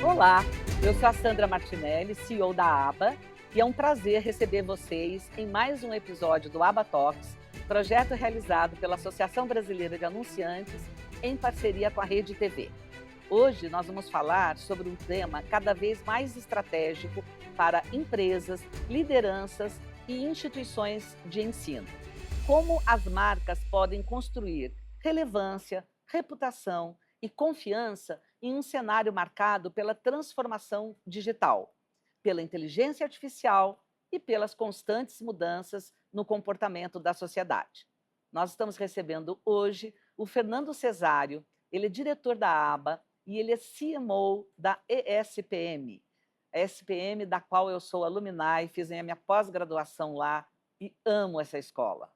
Olá, eu sou a Sandra Martinelli, CEO da ABA, e é um prazer receber vocês em mais um episódio do ABA Talks, projeto realizado pela Associação Brasileira de Anunciantes em parceria com a Rede TV. Hoje nós vamos falar sobre um tema cada vez mais estratégico para empresas, lideranças e instituições de ensino. Como as marcas podem construir relevância, reputação e confiança em um cenário marcado pela transformação digital, pela inteligência artificial e pelas constantes mudanças no comportamento da sociedade. Nós estamos recebendo hoje o Fernando Cesário, ele é diretor da ABA e ele é CMO da ESPM, a ESPM da qual eu sou alumni, fiz a minha pós-graduação lá e amo essa escola.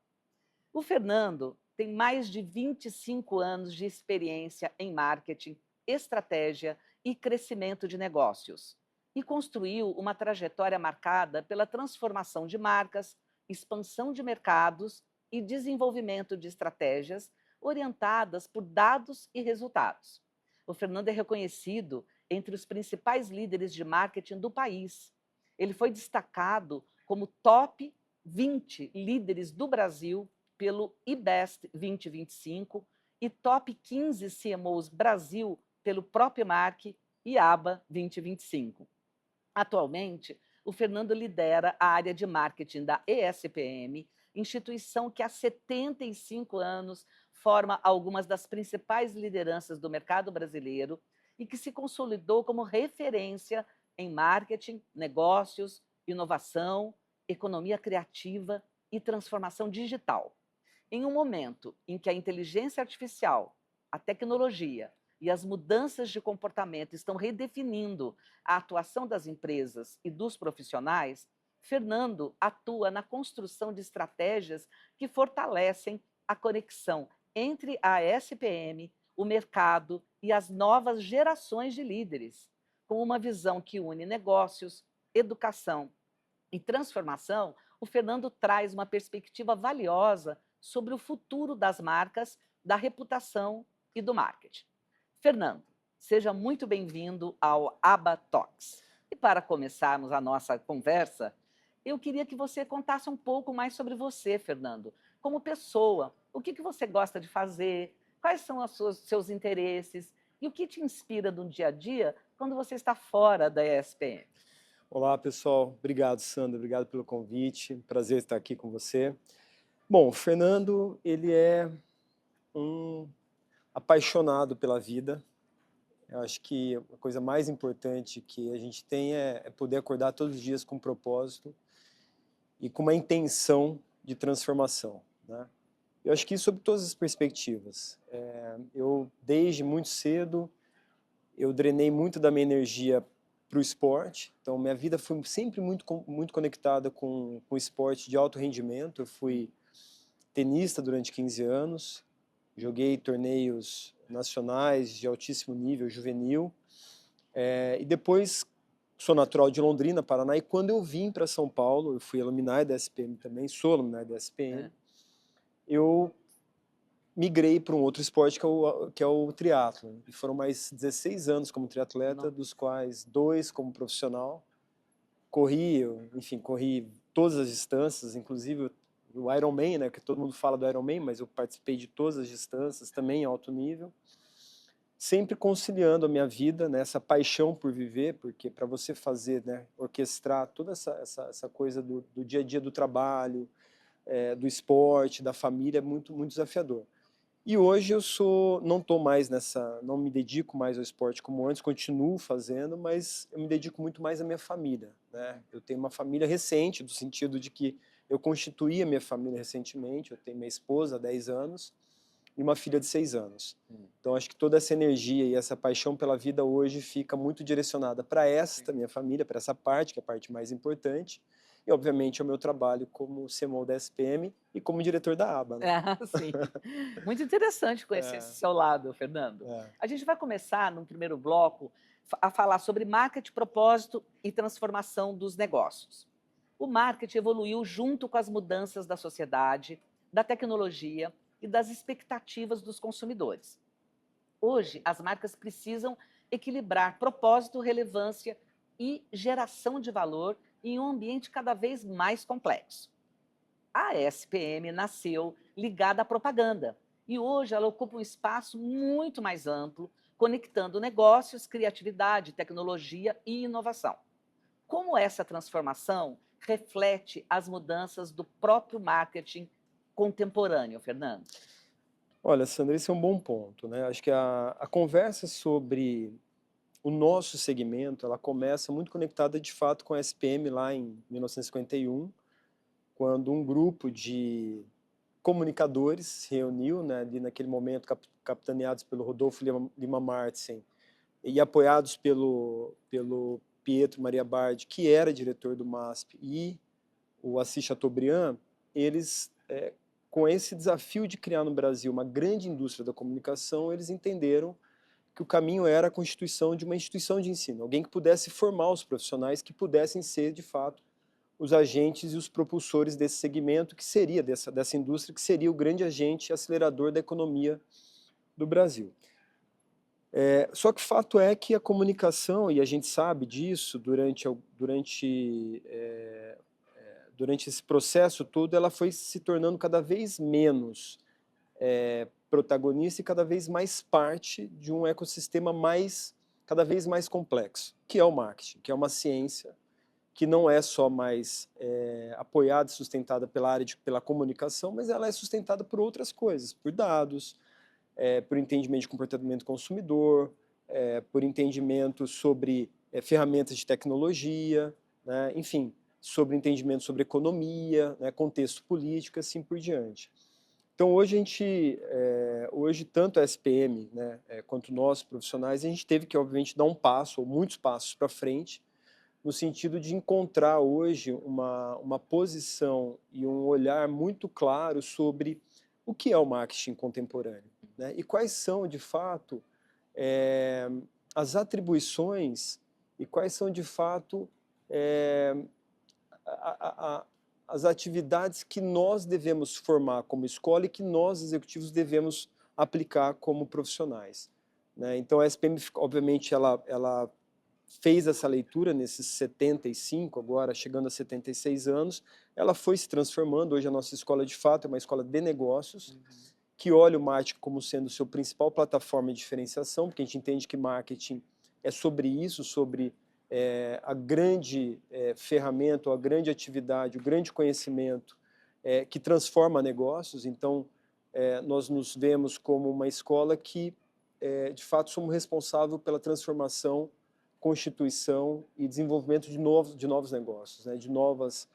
O Fernando tem mais de 25 anos de experiência em marketing, estratégia e crescimento de negócios e construiu uma trajetória marcada pela transformação de marcas, expansão de mercados e desenvolvimento de estratégias orientadas por dados e resultados. O Fernando é reconhecido entre os principais líderes de marketing do país. Ele foi destacado como top 20 líderes do Brasil pelo IBEST 2025 e top 15 CMOs Brasil pelo Propmark e ABA 2025. Atualmente, o Fernando lidera a área de marketing da ESPM, instituição que há 75 anos forma algumas das principais lideranças do mercado brasileiro e que se consolidou como referência em marketing, negócios, inovação, economia criativa e transformação digital. Em um momento em que a inteligência artificial, a tecnologia e as mudanças de comportamento estão redefinindo a atuação das empresas e dos profissionais, Fernando atua na construção de estratégias que fortalecem a conexão entre a SPM, o mercado e as novas gerações de líderes, com uma visão que une negócios, educação e transformação. O Fernando traz uma perspectiva valiosa sobre o futuro das marcas, da reputação e do marketing. Fernando, seja muito bem-vindo ao ABA Talks. E para começarmos a nossa conversa, eu queria que você contasse um pouco mais sobre você, Fernando, como pessoa. O que você gosta de fazer? Quais são os seus interesses? E o que te inspira no dia a dia quando você está fora da ESPM? Olá, pessoal. Obrigado, Sandra. Obrigado pelo convite. Prazer estar aqui com você. Bom, o Fernando, ele é um apaixonado pela vida. Eu acho que a coisa mais importante que a gente tem é poder acordar todos os dias com um propósito e com uma intenção de transformação, né? Eu acho que isso sob todas as perspectivas. Eu, desde muito cedo, eu drenei muito da minha energia para o esporte, então minha vida foi sempre muito conectada com o esporte de alto rendimento. Eu fui tenista durante 15 anos, joguei torneios nacionais de altíssimo nível, juvenil, e depois sou natural de Londrina, Paraná, e quando eu vim para São Paulo, eu fui alumni da SPM também, sou alumni da SPM, eu migrei para um outro esporte que é o triatlon. E foram mais 16 anos como triatleta, dos quais 2 como profissional. Corri todas as distâncias, inclusive o Ironman, né, que todo mundo fala do Ironman, mas eu participei de todas as distâncias, também em alto nível. Sempre conciliando a minha vida, né, essa paixão por viver, porque para você fazer, né, orquestrar toda essa coisa do dia a dia do trabalho, do esporte, da família, é muito, muito desafiador. E hoje não me dedico mais ao esporte como antes, continuo fazendo, mas eu me dedico muito mais à minha família, né? Eu tenho uma família recente, no sentido de que eu constituí a minha família recentemente. Eu tenho minha esposa há 10 anos e uma filha de 6 anos. Então acho que toda essa energia e essa paixão pela vida hoje fica muito direcionada para esta minha família, para essa parte, que é a parte mais importante, e obviamente ao meu trabalho como CMO da SPM e como diretor da ABA, né? Sim. Muito interessante conhecer esse seu lado, Fernando. A gente vai começar, no primeiro bloco, a falar sobre marketing, propósito e transformação dos negócios. O marketing evoluiu junto com as mudanças da sociedade, da tecnologia e das expectativas dos consumidores. Hoje, as marcas precisam equilibrar propósito, relevância e geração de valor em um ambiente cada vez mais complexo. A SPM nasceu ligada à propaganda e hoje ela ocupa um espaço muito mais amplo, conectando negócios, criatividade, tecnologia e inovação. Como essa transformação reflete as mudanças do próprio marketing contemporâneo, Fernando? Olha, Sandra, esse é um bom ponto, né? Acho que a conversa sobre o nosso segmento, ela começa muito conectada de fato com a SPM lá em 1951, quando um grupo de comunicadores se reuniu, né, ali naquele momento capitaneados pelo Rodolfo Lima Martsen e apoiados pelo Pietro Maria Bardi, que era diretor do MASP, e o Assis Chateaubriand. Eles, com esse desafio de criar no Brasil uma grande indústria da comunicação, eles entenderam que o caminho era a constituição de uma instituição de ensino, alguém que pudesse formar os profissionais que pudessem ser, de fato, os agentes e os propulsores desse segmento, que seria, dessa indústria, que seria o grande agente acelerador da economia do Brasil. Só que o fato é que a comunicação, e a gente sabe disso durante esse processo todo, ela foi se tornando cada vez menos protagonista e cada vez mais parte de um ecossistema cada vez mais complexo, que é o marketing, que é uma ciência que não é só mais apoiada e sustentada pela comunicação, mas ela é sustentada por outras coisas, por dados, por entendimento de comportamento do consumidor, por entendimento sobre ferramentas de tecnologia, né, enfim, sobre entendimento sobre economia, né, contexto político, assim por diante. Então hoje tanto a SPM, né, quanto nós profissionais, a gente teve que obviamente dar um passo, ou muitos passos para frente, no sentido de encontrar hoje uma posição e um olhar muito claro sobre o que é o marketing contemporâneo, né? E quais são, de fato, as atribuições e quais são, de fato, as atividades que nós devemos formar como escola e que nós, executivos, devemos aplicar como profissionais, né? Então, a SPM, obviamente, ela fez essa leitura nesses 75, agora chegando a 76 anos, ela foi se transformando. Hoje a nossa escola, de fato, é uma escola de negócios, que olha o marketing como sendo seu principal plataforma de diferenciação, porque a gente entende que marketing é sobre isso, sobre a grande ferramenta, a grande atividade, o grande conhecimento que transforma negócios. Então, nós nos vemos como uma escola que, de fato, somos responsáveis pela transformação, constituição e desenvolvimento de novos negócios, né, de novas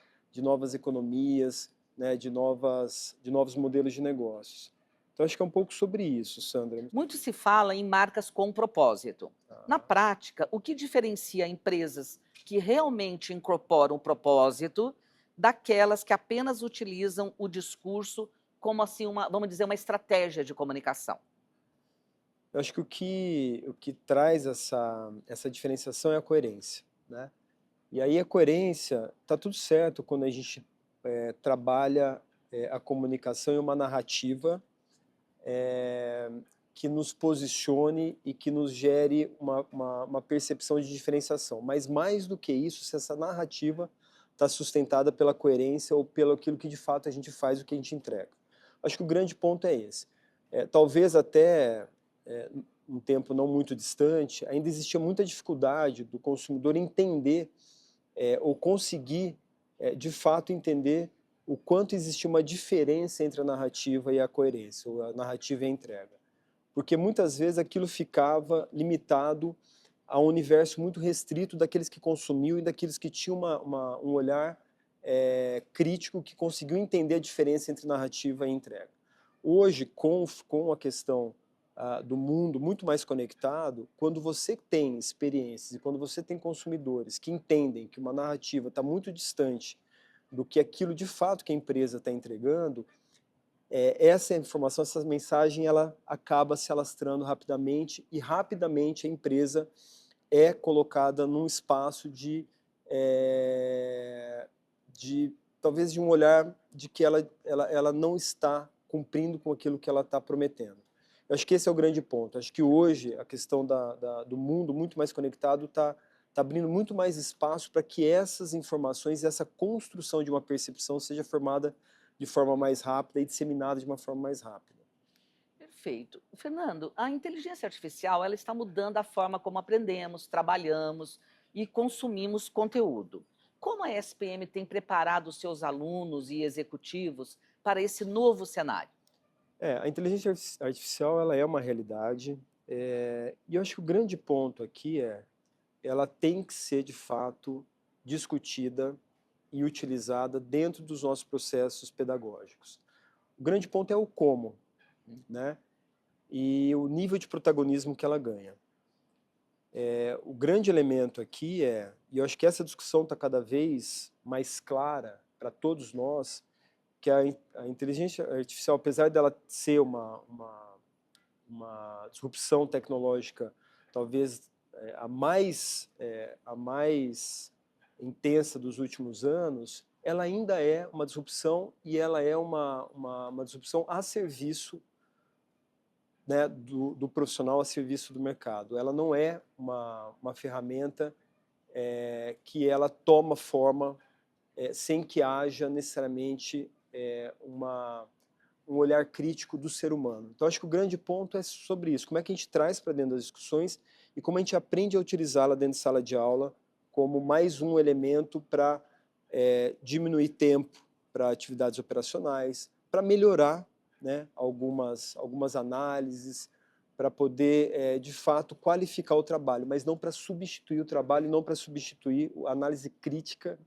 economias, né, de novos modelos de negócios. Então, acho que é um pouco sobre isso, Sandra. Muito se fala em marcas com propósito. Na prática, o que diferencia empresas que realmente incorporam o propósito daquelas que apenas utilizam o discurso como assim vamos dizer, uma estratégia de comunicação? Eu acho que o que traz essa diferenciação é a coerência, né? E aí a coerência, tá tudo certo quando a gente trabalha a comunicação em uma narrativa que nos posicione e que nos gere uma percepção de diferenciação. Mas mais do que isso, se essa narrativa está sustentada pela coerência ou pelo aquilo que de fato a gente faz, o que a gente entrega. Acho que o grande ponto é esse. Talvez até um tempo não muito distante, ainda existia muita dificuldade do consumidor entender ou conseguir, de fato, entender o quanto existia uma diferença entre a narrativa e a coerência, ou a narrativa e a entrega. Porque muitas vezes aquilo ficava limitado a um universo muito restrito daqueles que consumiam e daqueles que tinham um olhar crítico, que conseguiu entender a diferença entre narrativa e entrega. Hoje, com a questão do mundo muito mais conectado, quando você tem experiências e quando você tem consumidores que entendem que uma narrativa está muito distante do que aquilo de fato que a empresa está entregando, essa informação, essa mensagem, ela acaba se alastrando rapidamente e rapidamente a empresa é colocada num espaço de talvez de um olhar de que ela não está cumprindo com aquilo que ela está prometendo. Eu acho que esse é o grande ponto. Acho que hoje a questão do mundo muito mais conectado está abrindo muito mais espaço para que essas informações e essa construção de uma percepção seja formada de forma mais rápida e disseminada de uma forma mais rápida. Perfeito. Fernando, a inteligência artificial ela está mudando a forma como aprendemos, trabalhamos e consumimos conteúdo. Como a SPM tem preparado os seus alunos e executivos para esse novo cenário? A inteligência artificial ela é uma realidade, e eu acho que o grande ponto aqui ela tem que ser de fato discutida e utilizada dentro dos nossos processos pedagógicos. O grande ponto é o como, né? E o nível de protagonismo que ela ganha. O grande elemento aqui e eu acho que essa discussão está cada vez mais clara para todos nós, que a inteligência artificial, apesar dela ser uma disrupção tecnológica, talvez a mais intensa dos últimos anos, ela ainda é uma disrupção e ela é uma disrupção a serviço, né, do profissional, a serviço do mercado. Ela não é uma ferramenta que ela toma forma sem que haja necessariamente um olhar crítico do ser humano. Então, acho que o grande ponto é sobre isso. Como é que a gente traz para dentro das discussões e como a gente aprende a utilizá-la dentro de sala de aula como mais um elemento para diminuir tempo para atividades operacionais, para melhorar, né, algumas análises, para poder, de fato, qualificar o trabalho, mas não para substituir o trabalho, não para substituir a análise crítica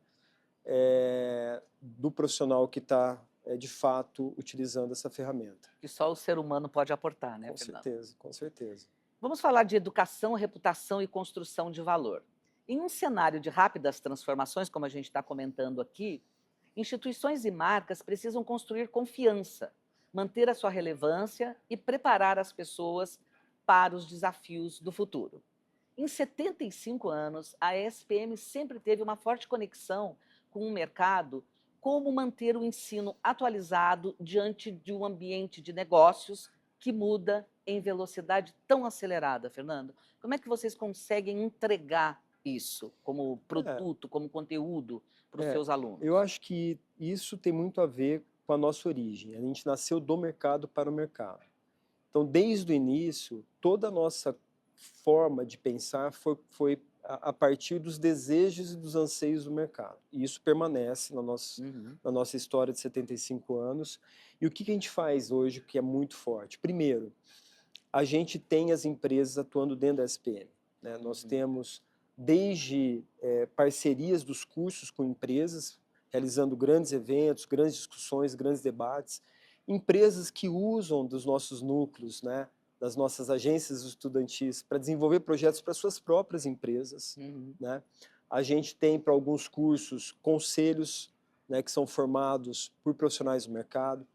do profissional que está, de fato, utilizando essa ferramenta. Que só o ser humano pode aportar, né, Com Fernando? certeza, com certeza. Vamos falar de educação, reputação e construção de valor. Em um cenário de rápidas transformações, como a gente está comentando aqui, instituições e marcas precisam construir confiança, manter a sua relevância e preparar as pessoas para os desafios do futuro. Em 75 anos, a SPM sempre teve uma forte conexão com o mercado, como manter o ensino atualizado diante de um ambiente de negócios que muda em velocidade tão acelerada, Fernando. Como é que vocês conseguem entregar isso como É, produto, como conteúdo para os é, seus eu alunos? acho que isso tem muito a ver com a nossa origem. A gente nasceu do mercado para o mercado. Então, desde o início, toda a nossa forma de pensar foi a partir dos desejos e dos anseios do mercado. E isso permanece Uhum. na nossa história de 75 anos. E o que a gente faz hoje que é muito forte? Primeiro, a gente tem as empresas atuando dentro da SPM, né? Nós temos desde parcerias dos cursos com empresas, realizando grandes eventos, grandes discussões, grandes debates, empresas que usam dos nossos núcleos, né, das nossas agências estudantis para desenvolver projetos para suas próprias empresas, Uhum. né? A gente tem para alguns cursos conselhos, né, que são formados por profissionais do mercado.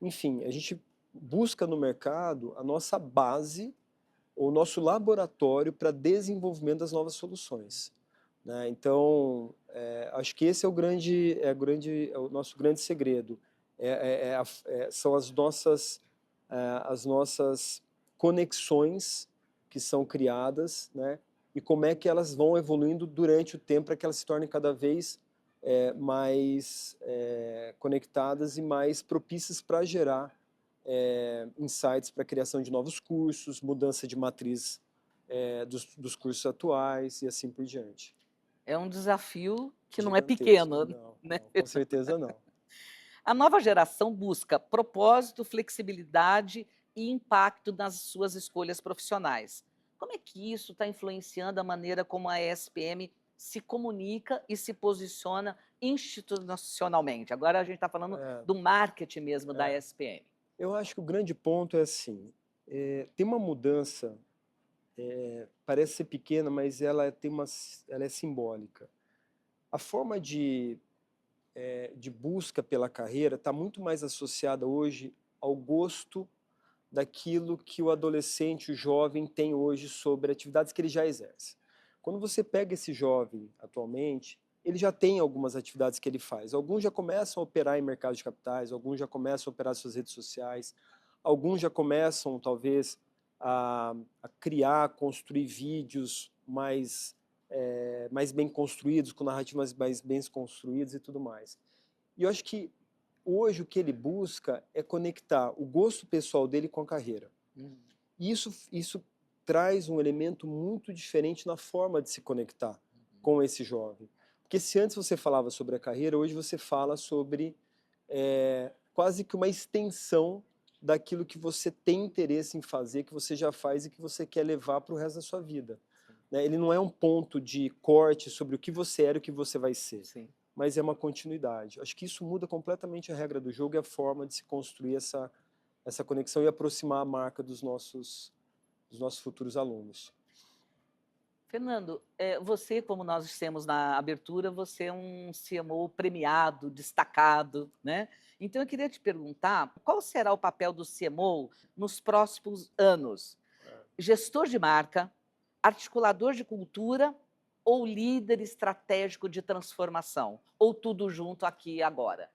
Enfim, a gente busca no mercado a nossa base, o nosso laboratório para desenvolvimento das novas soluções, né? Então, acho que esse é o nosso grande segredo. São as nossas conexões que são criadas, né? E como é que elas vão evoluindo durante o tempo para que elas se tornem cada vez mais conectadas e mais propícias para gerar insights para a criação de novos cursos, mudança de matriz dos cursos atuais e assim por diante. É um desafio que não é Gigantesco. pequeno, Não, né? não, com certeza não. A nova geração busca propósito, flexibilidade e impacto nas suas escolhas profissionais. Como é que isso está influenciando a maneira como a ESPM se comunica e se posiciona institucionalmente? Agora a gente está falando É, do marketing mesmo da é. ESPM. Eu acho que o grande ponto é assim, tem uma mudança, parece ser pequena, mas ela é simbólica. A forma de busca pela carreira está muito mais associada hoje ao gosto daquilo que o adolescente, o jovem tem hoje sobre atividades que ele já exerce. Quando você pega esse jovem atualmente, ele já tem algumas atividades que ele faz. Alguns já começam a operar em mercado de capitais, alguns já começam a operar suas redes sociais, Alguns já começam, talvez, a criar, construir vídeos mais bem construídos, com narrativas mais bem construídas e tudo mais. E eu acho que hoje o que ele busca é conectar o gosto pessoal dele com a carreira. E isso traz um elemento muito diferente na forma de se conectar com esse jovem. Porque se antes você falava sobre a carreira, hoje você fala sobre quase que uma extensão daquilo que você tem interesse em fazer, que você já faz e que você quer levar para o resto da sua vida. Né? Ele não é um ponto de corte sobre o que você era e o que você vai ser, Sim. mas é uma continuidade. Acho que isso muda completamente a regra do jogo e a forma de se construir essa conexão e aproximar a marca dos nossos futuros alunos. Fernando, você, como nós dissemos na abertura, você é um CMO premiado, destacado, né? Então eu queria te perguntar, qual será o papel do CMO nos próximos anos? Gestor de marca, articulador de cultura ou líder estratégico de transformação? Ou tudo junto aqui e agora?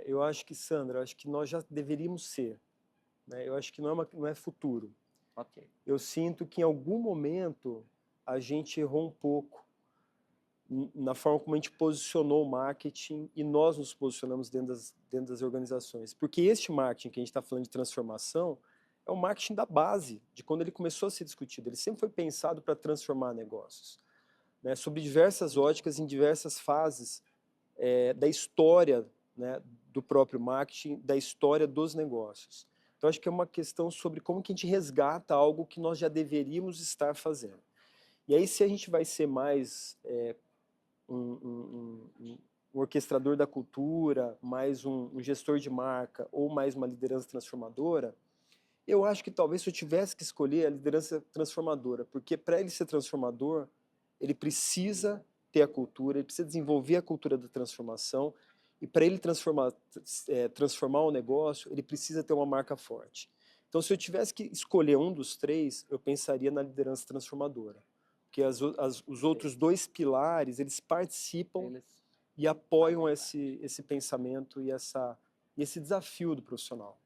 Eu acho que, Sandra, acho que nós já deveríamos ser. Né? Eu acho que não é futuro. Ok. Eu sinto que em algum momento a gente errou um pouco na forma como a gente posicionou o marketing e nós nos posicionamos dentro das organizações. Porque este marketing que a gente está falando de transformação é o marketing da base, de quando ele começou a ser discutido. Ele sempre foi pensado para transformar negócios, né, sob diversas óticas, em diversas fases da história, né, do próprio marketing, da história dos negócios. Então, acho que é uma questão sobre como que a gente resgata algo que nós já deveríamos estar fazendo. E aí, se a gente vai ser mais um orquestrador da cultura, mais um gestor de marca ou mais uma liderança transformadora, eu acho que talvez se eu tivesse que escolher a liderança transformadora, porque para ele ser transformador, ele precisa ter a cultura, ele precisa desenvolver a cultura da transformação, e para ele transformar o negócio, ele precisa ter uma marca forte. Então, se eu tivesse que escolher um dos três, eu pensaria na liderança transformadora. Porque os outros dois pilares, eles participam e apoiam esse pensamento e esse desafio do profissional.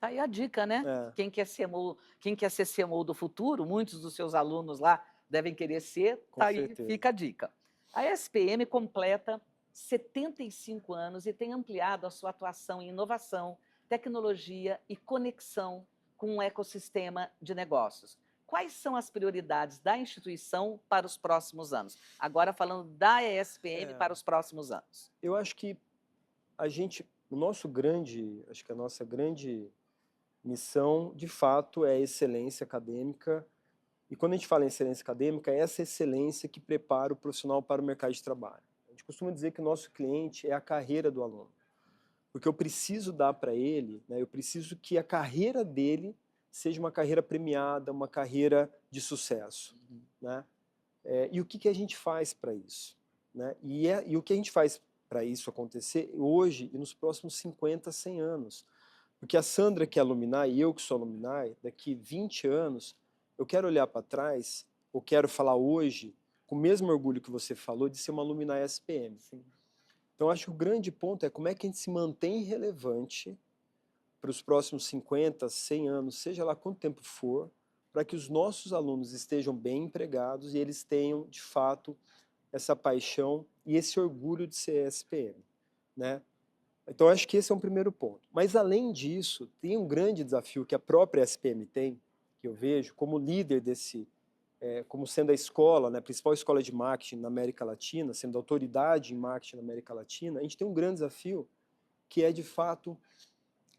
Tá aí a dica, né? Quem quer ser CMO do futuro, muitos dos seus alunos lá devem querer ser, tá aí, fica a dica. A SPM completa 75 anos e tem ampliado a sua atuação em inovação, tecnologia e conexão com o ecossistema de negócios. Quais são as prioridades da instituição para os próximos anos? Agora falando da ESPM para os próximos anos. Eu acho que acho que a nossa grande missão, de fato, é a excelência acadêmica. E quando a gente fala em excelência acadêmica, é essa excelência que prepara o profissional para o mercado de trabalho. A gente costuma dizer que o nosso cliente é a carreira do aluno. Porque eu preciso dar para ele, né, eu preciso que a carreira dele seja uma carreira premiada, uma carreira de sucesso. Né? E o que a gente faz para isso? Né? E o que a gente faz para isso acontecer hoje e nos próximos 50, 100 anos? Porque a Sandra, que é alumni, e eu que sou alumni, daqui 20 anos, eu quero olhar para trás, eu quero falar hoje, com o mesmo orgulho que você falou, de ser uma alumni SPM. Sim. Então, acho que o grande ponto é como é que a gente se mantém relevante para os próximos 50, 100 anos, seja lá quanto tempo for, para que os nossos alunos estejam bem empregados e eles tenham, de fato, essa paixão e esse orgulho de ser SPM. Né? Então, acho que esse é um primeiro ponto. Mas, além disso, tem um grande desafio que a própria SPM tem, que eu vejo como líder como sendo a escola, né, a principal escola de marketing na América Latina, sendo autoridade em marketing na América Latina, a gente tem um grande desafio, que é, de fato,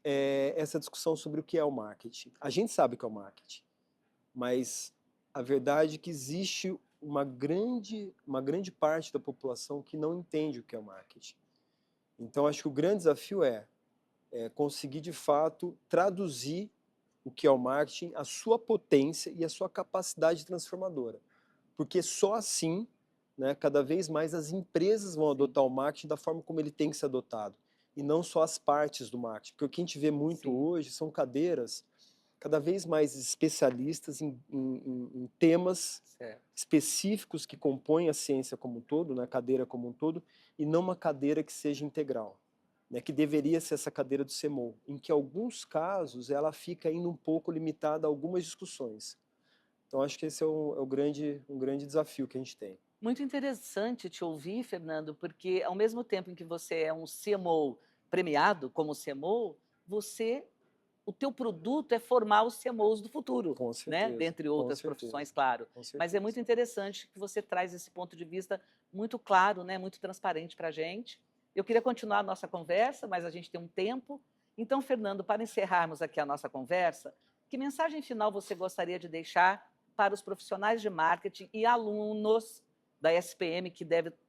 essa discussão sobre o que é o marketing. A gente sabe o que é o marketing, mas a verdade é que existe uma grande parte da população que não entende o que é o marketing. Então, acho que o grande desafio é conseguir, de fato, traduzir o que é o marketing, a sua potência e a sua capacidade transformadora. Porque só assim, né, cada vez mais as empresas vão adotar o marketing da forma como ele tem que ser adotado, e não só as partes do marketing. Porque o que a gente vê muito hoje são cadeiras cada vez mais especialistas em temas específicos que compõem a ciência como um todo, né, a cadeira como um todo, e não uma cadeira que seja integral. né, que deveria ser essa cadeira do CMO, em que, em alguns casos, ela fica ainda um pouco limitada a algumas discussões. Então, acho que esse é um grande desafio que a gente tem. Muito interessante te ouvir, Fernando, porque ao mesmo tempo em que você é um CMO premiado como CMO, o teu produto é formar os CMOs do futuro, Com né? certeza, Dentre com outras certeza, profissões, claro. com Mas é certeza. muito interessante que você traz esse ponto de vista muito claro, né? Muito transparente para a gente. Eu queria continuar a nossa conversa, mas a gente tem um tempo. Então, Fernando, para encerrarmos aqui a nossa conversa, que mensagem final você gostaria de deixar para os profissionais de marketing e alunos da SPM, que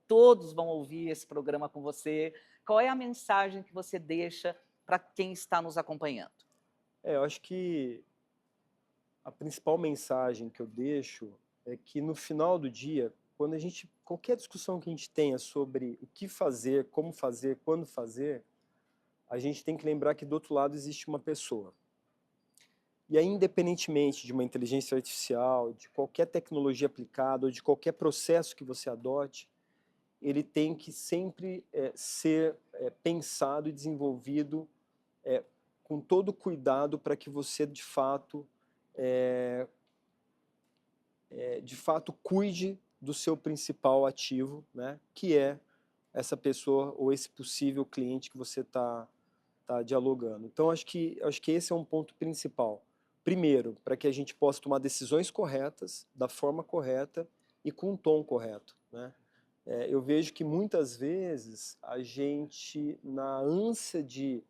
todos vão ouvir esse programa com você? Qual é a mensagem que você deixa para quem está nos acompanhando? Eu acho que a principal mensagem que eu deixo é que, no final do dia, qualquer discussão que a gente tenha sobre o que fazer, como fazer, quando fazer, a gente tem que lembrar que do outro lado existe uma pessoa. E aí, independentemente de uma inteligência artificial, de qualquer tecnologia aplicada ou de qualquer processo que você adote, ele tem que sempre ser pensado e desenvolvido com todo cuidado para que você, de fato, cuide do seu principal ativo, né, que é essa pessoa ou esse possível cliente que você está dialogando. Então, acho que esse é um ponto principal. Primeiro, para que a gente possa tomar decisões corretas, da forma correta e com um tom correto, né? Eu vejo que muitas vezes a gente, na ânsia de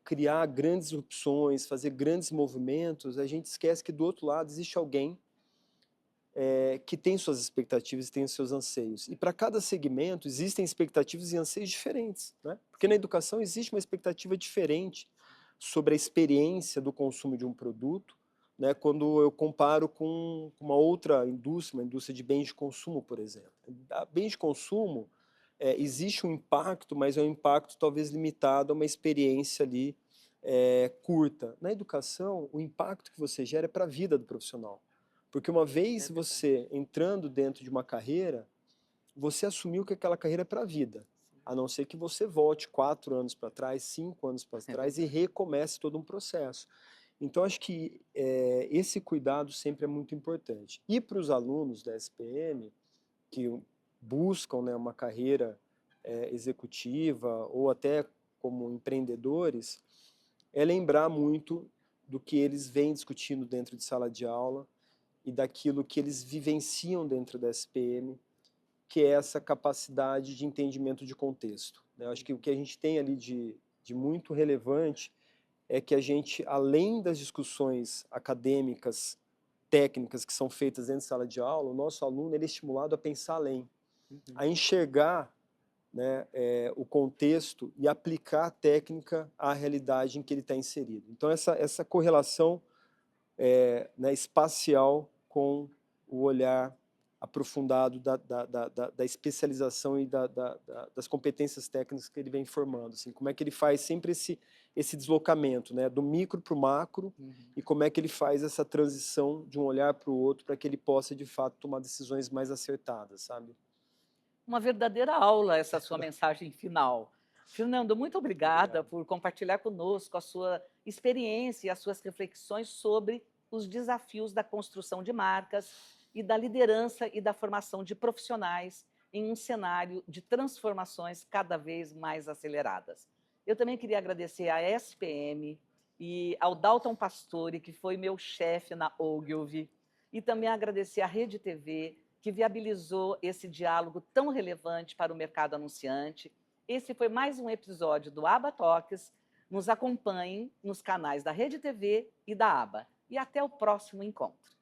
criar grandes opções, fazer grandes movimentos, a gente esquece que do outro lado existe alguém que tem suas expectativas e tem os seus anseios. E para cada segmento existem expectativas e anseios diferentes, né? Porque na educação existe uma expectativa diferente sobre a experiência do consumo de um produto, né, quando eu comparo com uma outra indústria, uma indústria de bens de consumo, por exemplo. A bens de consumo, existe um impacto, mas é um impacto talvez limitado a uma experiência ali curta. Na educação, o impacto que você gera é para a vida do profissional. Porque uma vez você entrando dentro de uma carreira, você assumiu que aquela carreira é para a vida. A não ser que você volte 4 anos para trás, 5 anos para trás e recomece todo um processo. Então, acho que esse cuidado sempre é muito importante. E para os alunos da SPM, que buscam, né, uma carreira executiva ou até como empreendedores, é lembrar muito do que eles vêm discutindo dentro de sala de aula e daquilo que eles vivenciam dentro da SPM, que é essa capacidade de entendimento de contexto, né? Eu acho que o que a gente tem ali de muito relevante é que a gente, além das discussões acadêmicas, técnicas que são feitas dentro de sala de aula, o nosso aluno ele é estimulado a pensar além, a enxergar, né, o contexto e aplicar a técnica à realidade em que ele está inserido. Então, essa correlação né, espacial com o olhar aprofundado da especialização e das competências técnicas que ele vem formando. Assim, como é que ele faz sempre esse deslocamento, né, do micro para o macro, e como é que ele faz essa transição de um olhar para o outro para que ele possa, de fato, tomar decisões mais acertadas, sabe? Uma verdadeira aula essa sua mensagem final. Fernando, muito obrigada Obrigado. por compartilhar conosco a sua experiência e as suas reflexões sobre os desafios da construção de marcas e da liderança e da formação de profissionais em um cenário de transformações cada vez mais aceleradas. Eu também queria agradecer à SPM e ao Dalton Pastore, que foi meu chefe na Ogilvy, e também agradecer à Rede TV, que viabilizou esse diálogo tão relevante para o mercado anunciante. Esse foi mais um episódio do Aba Talks. Nos acompanhem nos canais da Rede TV e da Aba. E até o próximo encontro.